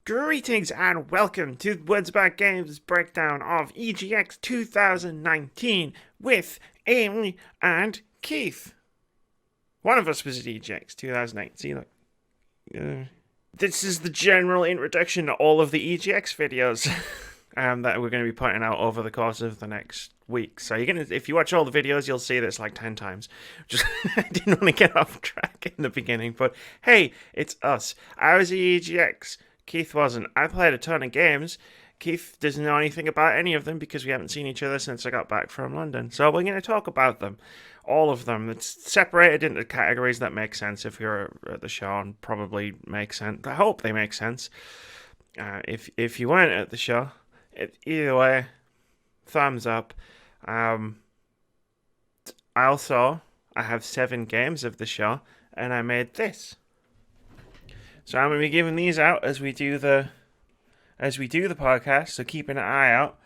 Greetings and welcome to Words About Games breakdown of EGX 2019 with Amy and Keith. One of us was at EGX 2019. This is the general introduction to all of the EGX videos that we're going to be putting out over the course of the next week. So if you watch all the videos, you'll see this like 10 times. Just I didn't want to get off track in the beginning, but hey, it's us. I was at EGX. Keith wasn't. I played a ton of games. Keith doesn't know anything about any of them because we haven't seen each other since I got back from London. So we're going to talk about them. All of them. It's separated into categories that make sense if you're at the show and probably make sense. I hope they make sense. If you weren't at the show, either way, thumbs up. I have 7 games of the show and I made this. So I'm going to be giving these out as we do the podcast. So keep an eye out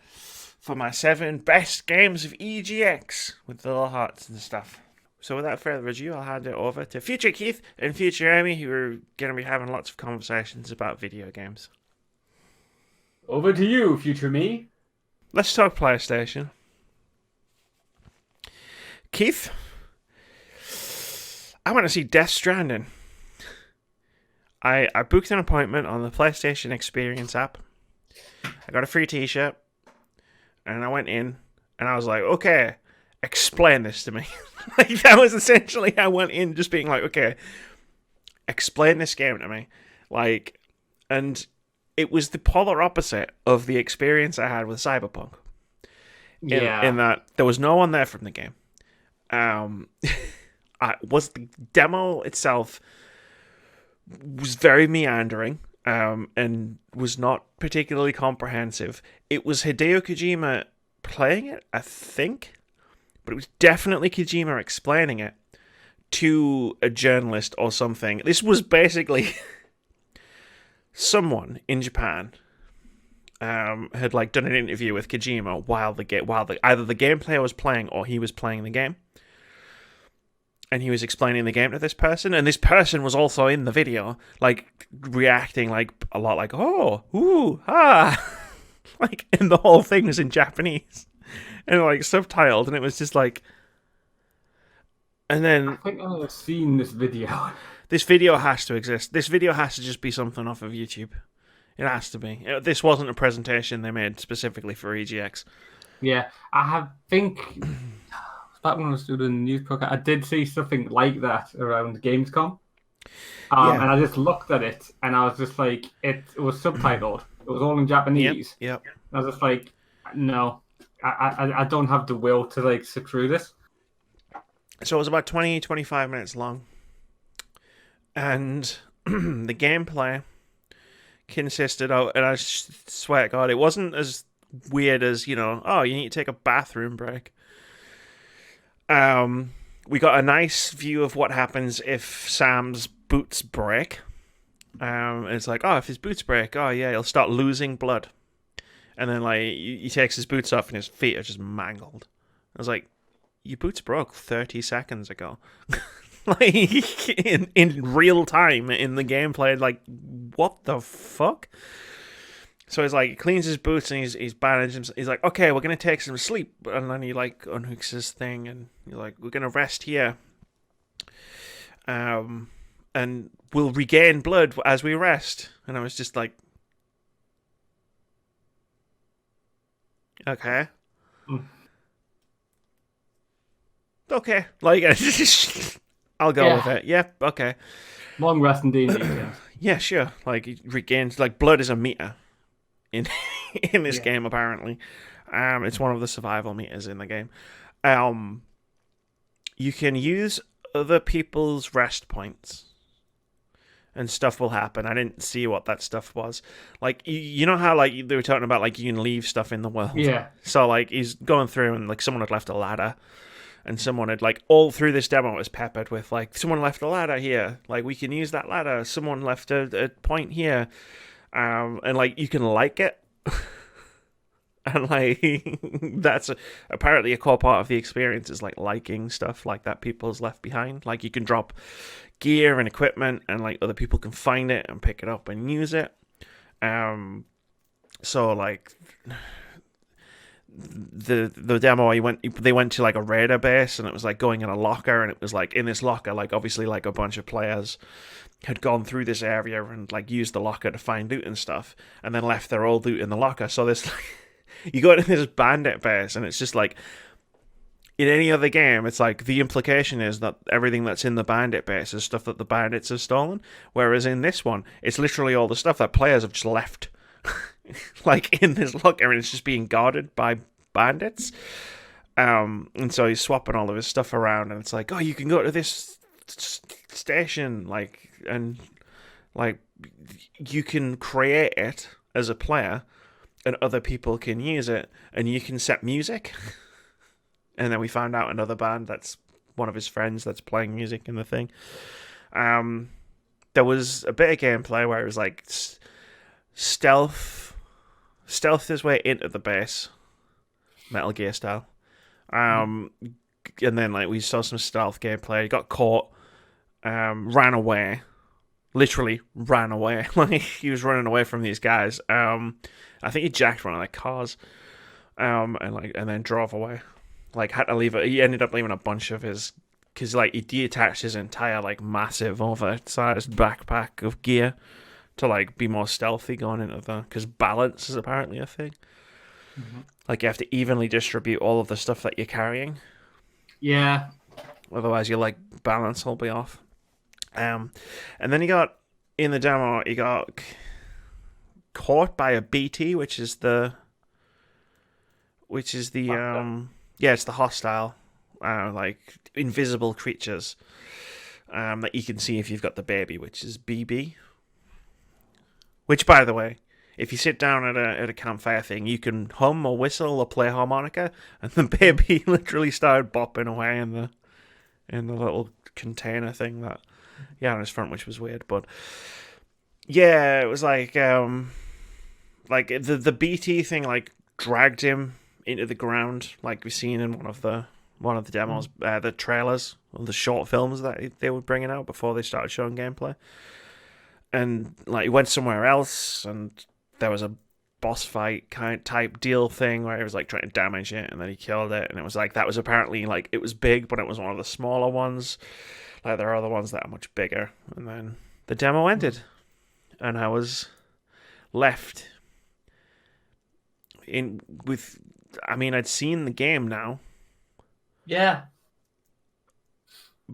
for my 7 best games of EGX with the little hearts and stuff. So without further ado, I'll hand it over to future Keith and future Amy, who are going to be having lots of conversations about video games. Over to you, future me. Let's talk PlayStation. Keith, I want to see Death Stranding. I booked an appointment on the PlayStation Experience app. I got a free t-shirt. And I went in. And I was like, okay, explain this to me. Like, that was essentially, I went in just being like, okay, explain this game to me. Like, and it was the polar opposite of the experience I had with Cyberpunk. In that there was no one there from the game. The demo itself was very meandering and was not particularly comprehensive. It was Hideo Kojima playing it, I think, but it was definitely Kojima explaining it to a journalist or something. This was basically someone in Japan had like done an interview with Kojima while either the gameplay was playing or he was playing the game. And he was explaining the game to this person, and this person was also in the video, like, reacting, like, a lot like, oh, ooh, ah, like, and the whole thing was in Japanese, and, like, subtitled, and it was just, like, and then... I think I've seen this video. This video has to exist. This video has to just be something off of YouTube. It has to be. This wasn't a presentation they made specifically for EGX. Yeah, I think... Back when I was doing the news program, I did see something like that around Gamescom. And I just looked at it, and I was just like, it was subtitled. It was all in Japanese. Yep. I was just like, no, I don't have the will to like sit through this. So it was about 20-25 minutes long. And the gameplay consisted of, and I swear to God, it wasn't as weird as, you need to take a bathroom break. We got a nice view of what happens if Sam's boots break. It's like, if his boots break, he'll start losing blood. And then, like, he takes his boots off and his feet are just mangled. I was like, your boots broke 30 seconds ago. Like, in real time in the gameplay, like, what the fuck? So he's like, he cleans his boots and he's bandaged himself. He's like, okay, we're going to take some sleep. And then he like unhooks his thing and you're like, we're going to rest here. And we'll regain blood as we rest. And I was just like, okay. Okay. Like, I'll go with it. Yep, okay. Long rest indeed. Yeah, sure. Like, he regains, like, blood is a meter. In this game, apparently. It's one of the survival meters in the game. You can use other people's rest points and stuff will happen. I didn't see what that stuff was. Like, you know how, like, they were talking about, like, you can leave stuff in the world? Yeah. So, like, he's going through and, like, someone had left a ladder. And someone had, like, all through this demo, it was peppered with, like, someone left a ladder here. Like, we can use that ladder. Someone left a point here. And, like, you can like it. And, like, that's apparently a core part of the experience is, like, liking stuff like that people's left behind. Like, you can drop gear and equipment and, like, other people can find it and pick it up and use it. So like the demo, they went to like a raider base, and it was like going in a locker, and it was like in this locker, like obviously like a bunch of players had gone through this area and like used the locker to find loot and stuff, and then left their old loot in the locker. So this like, you go to this bandit base, and it's just like in any other game, it's like the implication is that everything that's in the bandit base is stuff that the bandits have stolen. Whereas in this one, it's literally all the stuff that players have just left, like in this locker, and it's just being guarded by bandits. And so he's swapping all of his stuff around, and it's like, oh, you can go to this station, like, and like you can create it as a player, and other people can use it, and you can set music. And then we found out another band that's one of his friends that's playing music in the thing. There was a bit of gameplay where it was like stealth his way into the base, Metal Gear style. And then like we saw some stealth gameplay. He got caught, ran away, literally ran away. Like he was running away from these guys. I think he jacked one of their cars, and then drove away. Like had to leave it. He ended up leaving a bunch of his, because like he detached his entire like massive oversized backpack of gear to like be more stealthy going into the, because balance is apparently a thing. Like you have to evenly distribute all of the stuff that you're carrying. Yeah. Otherwise, your like balance will be off. And then he got in the demo. He got caught by a BT, which is the it's the hostile, like invisible creatures that you can see if you've got the baby, which is BB. Which, by the way, if you sit down at a campfire thing, you can hum or whistle or play harmonica, and the baby literally started bopping away in the little container thing that he had on his front, which was weird. But yeah, it was like the BT thing like dragged him into the ground, like we've seen in one of the demos, the trailers, or the short films that they were bringing out before they started showing gameplay. And like he went somewhere else, and there was a boss fight kind type deal thing where he was like trying to damage it, and then he killed it, and it was like that was apparently like it was big, but it was one of the smaller ones. Like there are other ones that are much bigger, and then the demo ended, and I was left in with. I mean, I'd seen the game now. Yeah.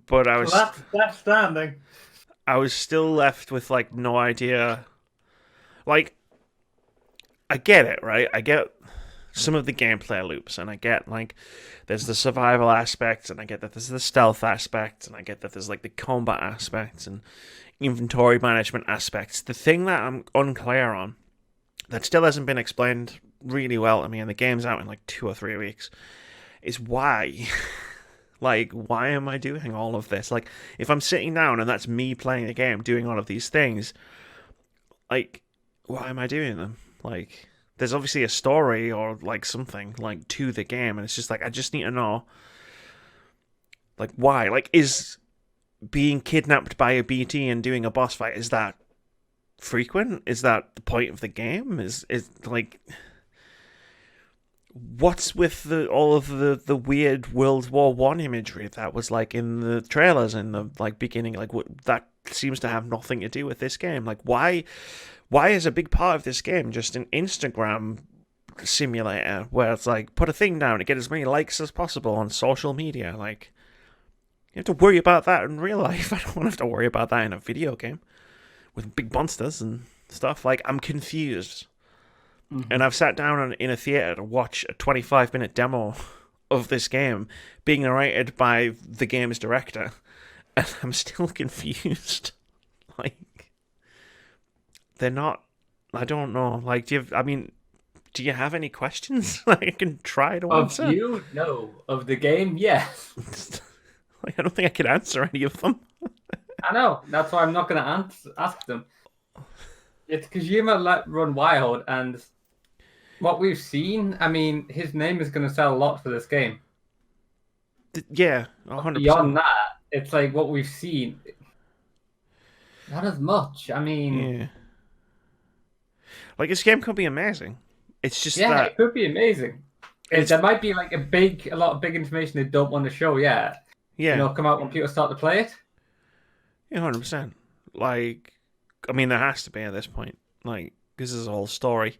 But I was. So that's Stranding. I was still left with like no idea. Like, I get it, right? I get some of the gameplay loops, and I get like there's the survival aspects, and I get that there's the stealth aspects, and I get that there's like the combat aspects and inventory management aspects. The thing that I'm unclear on, that still hasn't been explained really well to me, and the game's out in like 2 or 3 weeks, is why. Like, why am I doing all of this? Like, if I'm sitting down and that's me playing the game, doing all of these things, like, why am I doing them? Like, there's obviously a story or like something like to the game, and it's just like I just need to know, like, why? Like, is being kidnapped by a BT and doing a boss fight, is that frequent? Is that the point of the game? Is like, what's with all of the weird World War One imagery that was like in the trailers in the like beginning? Like, what that seems to have nothing to do with this game. Like, why is a big part of this game just an Instagram simulator where it's like put a thing down to get as many likes as possible on social media? Like, you have to worry about that in real life. I don't want to have to worry about that in a video game with big monsters and stuff. Like, I'm confused. And I've sat down in a theater to watch a 25-minute demo of this game being narrated by the game's director, and I'm still confused. Like, they're not. I don't know. Like, do you have any questions? Like, I can try to answer. Of you? No. Of the game? Yes. Like, I don't think I could answer any of them. I know. That's why I'm not going to ask them. It's because you might run wild, and what we've seen, I mean, his name is going to sell a lot for this game. Yeah, 100%. Beyond that, it's like what we've seen. Not as much. I mean, Like this game could be amazing. It's just Yeah, that it could be amazing. it's There might be like a lot of big information they don't want to show yet. yeah, Come out when people start to play it. yeah, 100%. Like, I mean, there has to be at this point. Like, this is a whole story,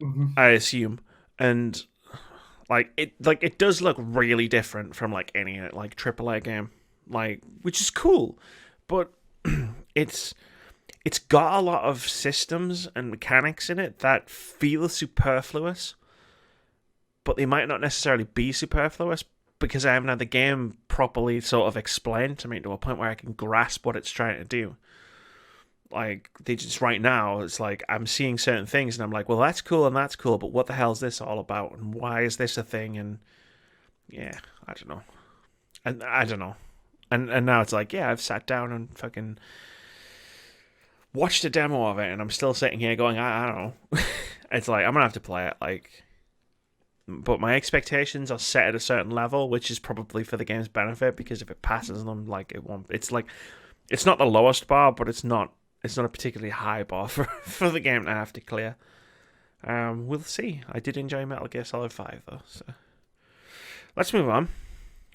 Hmm. I assume, and like it does look really different from like any like AAA game, like which is cool, but it's it's got a lot of systems and mechanics in it that feel superfluous, but they might not necessarily be superfluous because I haven't had the game properly sort of explained to me to a point where I can grasp what it's trying to do. Like they just right now, it's like I'm seeing certain things and I'm like, well, that's cool, but what the hell is this all about, and why is this a thing? And yeah, I don't know, and I don't know, and now it's like, yeah, I've sat down and fucking watched a demo of it, and I'm still sitting here going, I don't know. It's like I'm gonna have to play it, like, but my expectations are set at a certain level, which is probably for the game's benefit because if it passes them, like it won't. It's like it's not the lowest bar, but it's not a particularly high bar for the game to have to clear. We'll see. I did enjoy Metal Gear Solid 5 though, so let's move on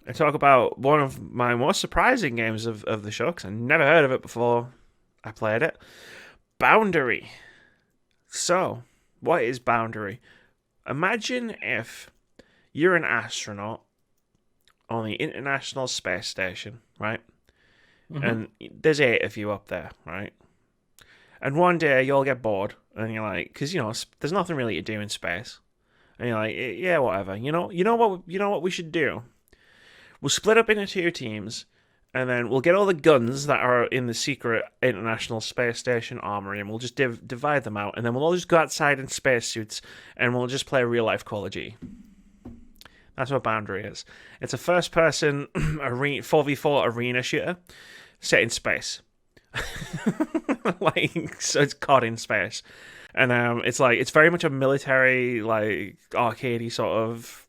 and talk about one of my more surprising games of the show because I never heard of it before I played it. Boundary. So, what is Boundary? Imagine if you're an astronaut on the International Space Station, right? Hmm. And there's 8 of you up there, right? And one day you'll get bored, and you're like, because there's nothing really to do in space, and you're like, yeah, whatever. You know what we should do? We'll split up into 2 teams, and then we'll get all the guns that are in the secret International Space Station armory, and we'll just divide them out, and then we'll all just go outside in spacesuits, and we'll just play real life Call of Duty. That's what Boundary is. It's a first-person 4v4 arena shooter set in space. Like, so it's caught in space, and it's very much a military, like arcadey sort of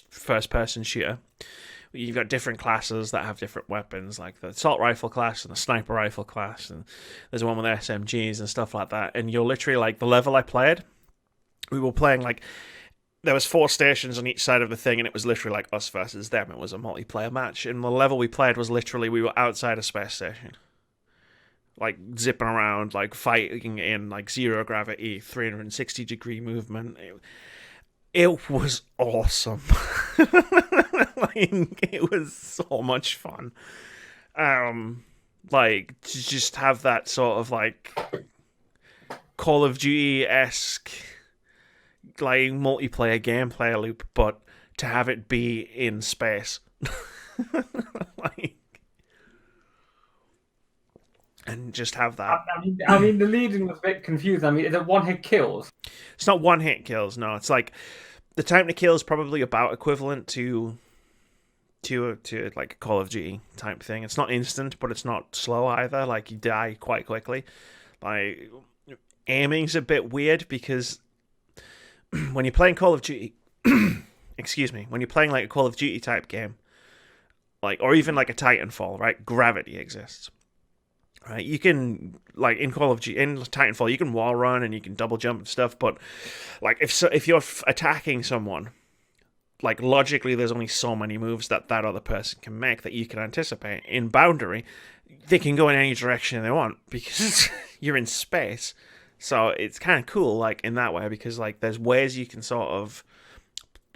first-person shooter. You've got different classes that have different weapons, like the assault rifle class and the sniper rifle class, and there's one with SMGs and stuff like that. And you're literally like the level I played. We were playing like there was 4 stations on each side of the thing, and it was literally like us versus them. It was a multiplayer match, and the level we played was literally we were outside a space station, like zipping around, like fighting in like 0 gravity, 360-degree movement. It was awesome. Like, it was so much fun. Like to just have that sort of like Call of Duty esque like multiplayer gameplay loop, but to have it be in space. Like, and just have that. The leading was a bit confused. I mean, is it one hit kills? It's not one hit kills, no. It's like the time to kill is probably about equivalent to like a Call of Duty type thing. It's not instant, but it's not slow either. Like you die quite quickly. Like aiming's a bit weird because when you're playing Call of Duty, excuse me, when you're playing like a Call of Duty type game, like or even like a Titanfall, right? Gravity exists. Right, you can like in Call of Duty, in Titanfall, you can wall run and you can double jump and stuff. But like if you're attacking someone, like logically, there's only so many moves that other person can make that you can anticipate. In Boundary, they can go in any direction they want because you're in space. So it's kind of cool, like in that way, because like there's ways you can sort of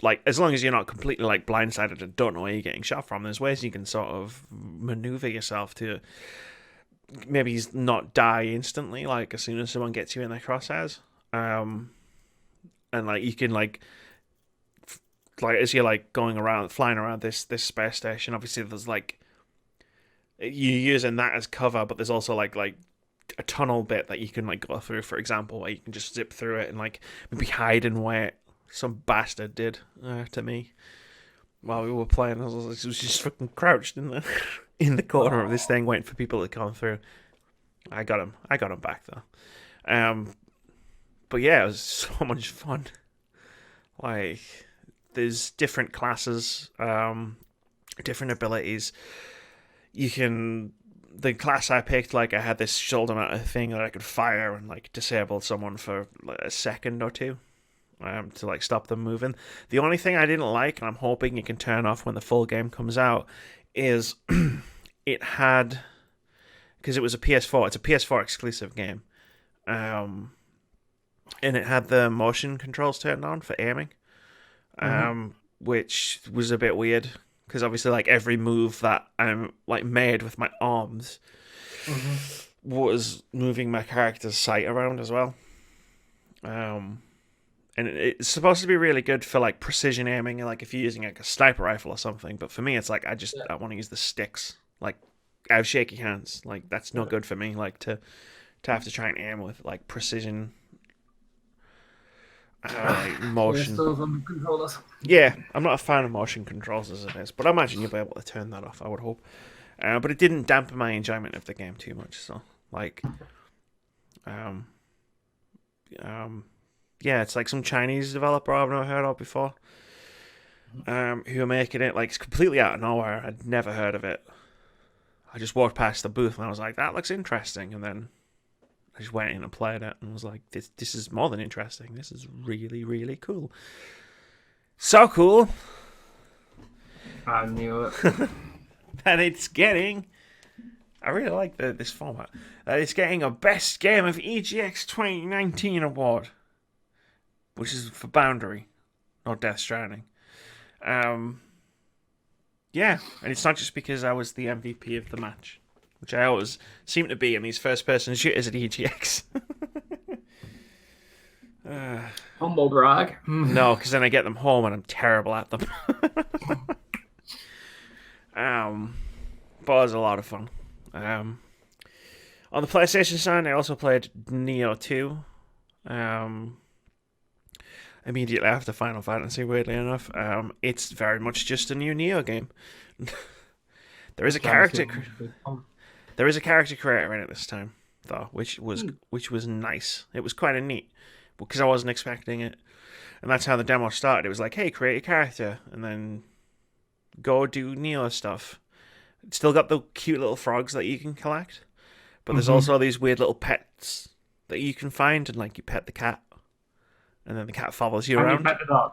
like as long as you're not completely like blindsided and don't know where you're getting shot from. There's ways you can sort of maneuver yourself to maybe not die instantly, like as soon as someone gets you in their crosshairs. And like you can like as you're like going around, flying around this space station. Obviously, there's like you're using that as cover, but there's also like a tunnel bit that you can like go through, for example, where you can just zip through it and like maybe hide and wait. Some bastard did to me while we were playing. I was just fucking crouched in the in the corner of this thing, waiting for people to come through. I got him back though. But yeah, it was so much fun. Like, there's different classes, different abilities. You can the class I picked, like I had this shoulder mounted thing that I could fire and like disable someone for like, a second or two. To like stop them moving. The only thing I didn't like, and I'm hoping it can turn off when the full game comes out, is it had, because it was a PS4. It's a PS4 exclusive game, and it had the motion controls turned on for aiming, which was a bit weird because obviously like every move that I'm like made with my arms was moving my character's sight around as well. And it's supposed to be really good for like precision aiming, and like if you're using like a sniper rifle or something. But for me, it's like I want to use the sticks. Like I have shaky hands. Like that's not good for me. Like to have to try and aim with like precision, like motion. Yeah, I'm not a fan of motion controls as it is, but I imagine you'll be able to turn that off. I would hope. But it didn't dampen my enjoyment of the game too much. So like, yeah, it's like some Chinese developer I've never heard of before, who are making it like it's completely out of nowhere. I'd never heard of it. I just walked past the booth and I was like, that looks interesting, and then I just went in and played it and was like, this is more than interesting. This is really, really cool. So cool. I knew it. That it's getting... I really like this format. That it's getting a Best Game of EGX 2019 award, which is for Boundary, not Death Stranding. Yeah, and it's not just because I was the MVP of the match, which I always seem to be in these first-person shooters at EGX. Humble brag. No, because then I get them home and I'm terrible at them. But it was a lot of fun. On the PlayStation side, I also played Nioh 2. Immediately after Final Fantasy, weirdly enough. It's very much just a new Nioh game. There is a character creator in it this time, though, which was nice. It was kind of neat because I wasn't expecting it, and that's how the demo started. It was like, hey, create a character, and then go do Nioh stuff. It's still got the cute little frogs that you can collect, but there's also these weird little pets that you can find, and like you pet the cat, and then the cat follows you around. You pet the dog?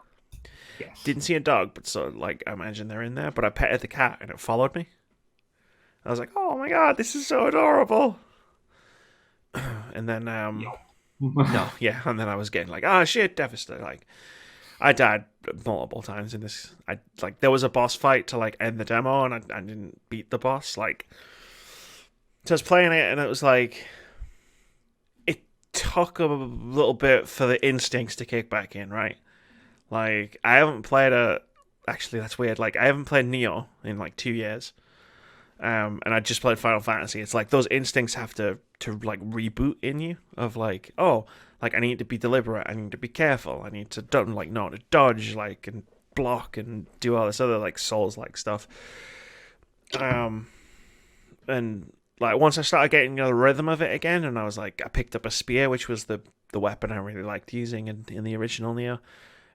Yes. Didn't see a dog, but so like I imagine they're in there. But I petted the cat and it followed me. I was like, "Oh my god, this is so adorable!" And then, no, yeah, and then I was getting like, "Oh shit, devastated!" Like, I died multiple times in this. There was a boss fight to like end the demo, and I didn't beat the boss. Like, so I was playing it, and it was like, it took a little bit for the instincts to kick back in, right? Like, I haven't played actually, that's weird. Like, I haven't played Nioh in like 2 years. And I just played Final Fantasy. It's like those instincts have to like reboot in you of like, oh, like I need to be deliberate. I need to be careful. I need to know to dodge, like, and block and do all this other like Souls-like stuff. And like once I started getting the rhythm of it again, and I was like, I picked up a spear, which was the weapon I really liked using in the original Nioh.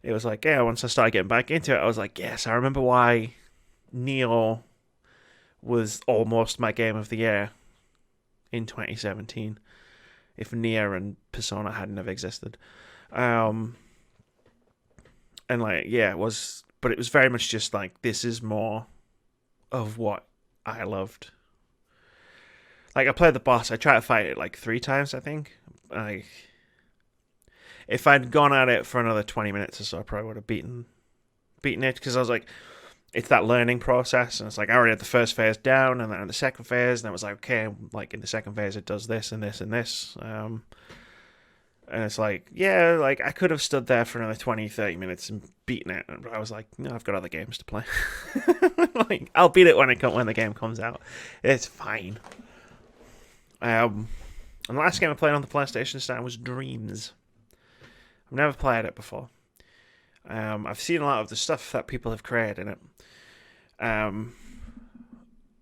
It was like, yeah, once I started getting back into it, I was like, yes, I remember why Nioh was almost my game of the year in 2017 if Nier and Persona hadn't have existed. And like, yeah, it was, but it was very much just like, this is more of what I loved. Like, I played the boss, I tried to fight it like 3 times, I think. Like, if I'd gone at it for another 20 minutes or so, I probably would have beaten it, because I was like, it's that learning process, and it's like I already had the first phase down, and then in the second phase, and I was like, okay, like in the second phase it does this and this and this, and it's like, yeah, like I could have stood there for another 20-30 minutes and beaten it, but I was like, no, I've got other games to play. Like, I'll beat it when the game comes out. It's fine. And the last game I played on the PlayStation stand was Dreams. I've never played it before. I've seen a lot of the stuff that people have created in it.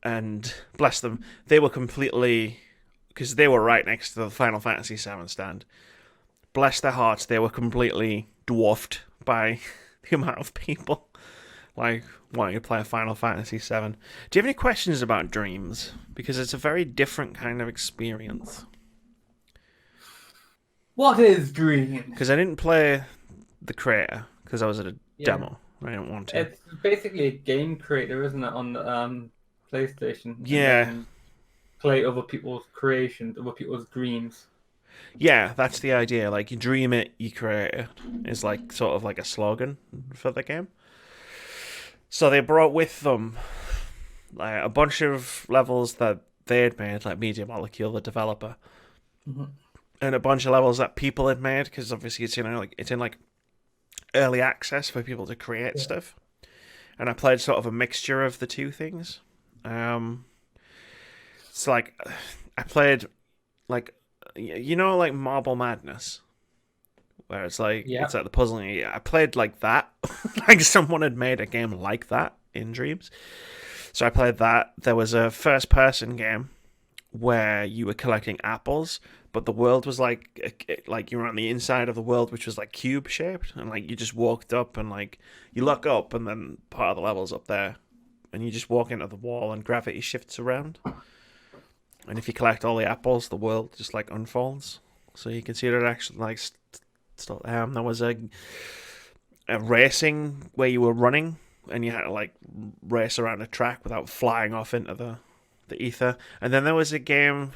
And bless them, they were completely, because they were right next to the Final Fantasy VII stand. Bless their hearts, they were completely dwarfed by the amount of people. like wanting to play Final Fantasy VII. Do you have any questions about Dreams? Because it's a very different kind of experience. What is Dream? Because I didn't play the creator because I was at a Yeah, demo. I didn't want to. it's basically a game creator, isn't it, on the PlayStation, and Yeah, then play other people's creations, other people's dreams. yeah, that's the idea. Like you dream it, you create it. Is like sort of like a slogan for the game. So they brought with them like a bunch of levels that they had made, like Media Molecule, the developer, Mhm. and a bunch of levels that people had made because obviously it's in like early access for people to create Yeah. stuff. And I played sort of a mixture of the two things. It's like I played like like Marble Madness, where Yeah. it's like the puzzling. I played like that, like someone had made a game like that in Dreams. So I played that. There was a first-person game where you were collecting apples, but the world was like you were on the inside of the world, which was like cube shaped, and like you just walked up and like you look up, and then part of the level's up there, and you just walk into the wall, and gravity shifts around, and if you collect all the apples, the world just like unfolds, so you can see that it actually like there was a racing where you were running, and you had to like race around a track without flying off into the ether. And then there was a game,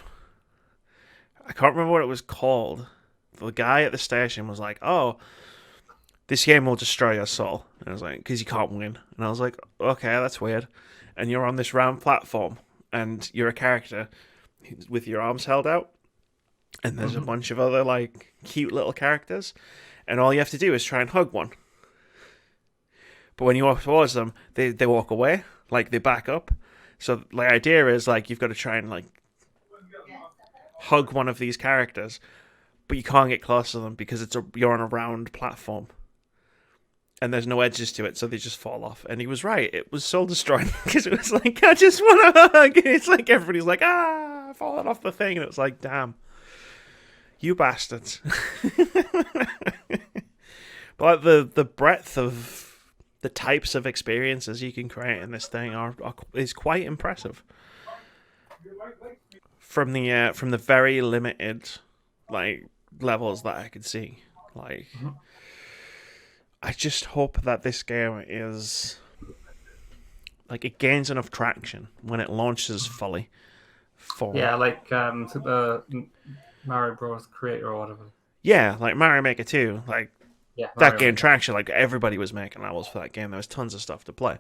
I can't remember what it was called. The guy at the station was like, "Oh, this game will destroy your soul." And I was like, "Because you can't win." And I was like, "Okay, that's weird." And you're on this round platform, and you're a character with your arms held out, and there's a bunch of other like cute little characters, and all you have to do is try and hug one. But when you walk towards them, they walk away, like they back up. So the idea is like you've got to try and like hug one of these characters, but you can't get close to them because you're on a round platform, and there's no edges to it, so they just fall off. And he was right; it was soul destroying because it was like I just want to hug. And it's like everybody's like I've fallen off the thing, and it was like damn, you bastards. But like the breadth of the types of experiences you can create in this thing is quite impressive. From the very limited like levels that I could see, like I just hope that this game is like it gains enough traction when it launches fully. Yeah, like Super Mario Bros. Creator or whatever. Yeah, like Mario Maker 2, like Yeah, that Mario gained Maker. traction. Like everybody was making levels for that game. There was tons of stuff to play.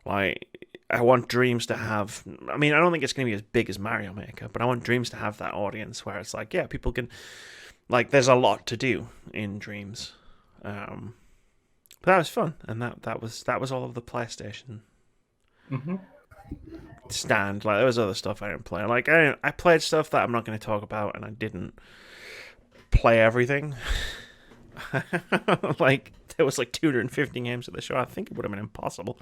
Like I want Dreams to have. I mean, I don't think it's going to be as big as Mario Maker, but I want Dreams to have that audience where it's like, yeah, people can. Like, there's a lot to do in Dreams. But that was fun, and that was all of the PlayStation stand. Like there was other stuff I didn't play. Like I played stuff that I'm not going to talk about, and I didn't play everything. Like there was like 250 games at the show. I think it would have been impossible.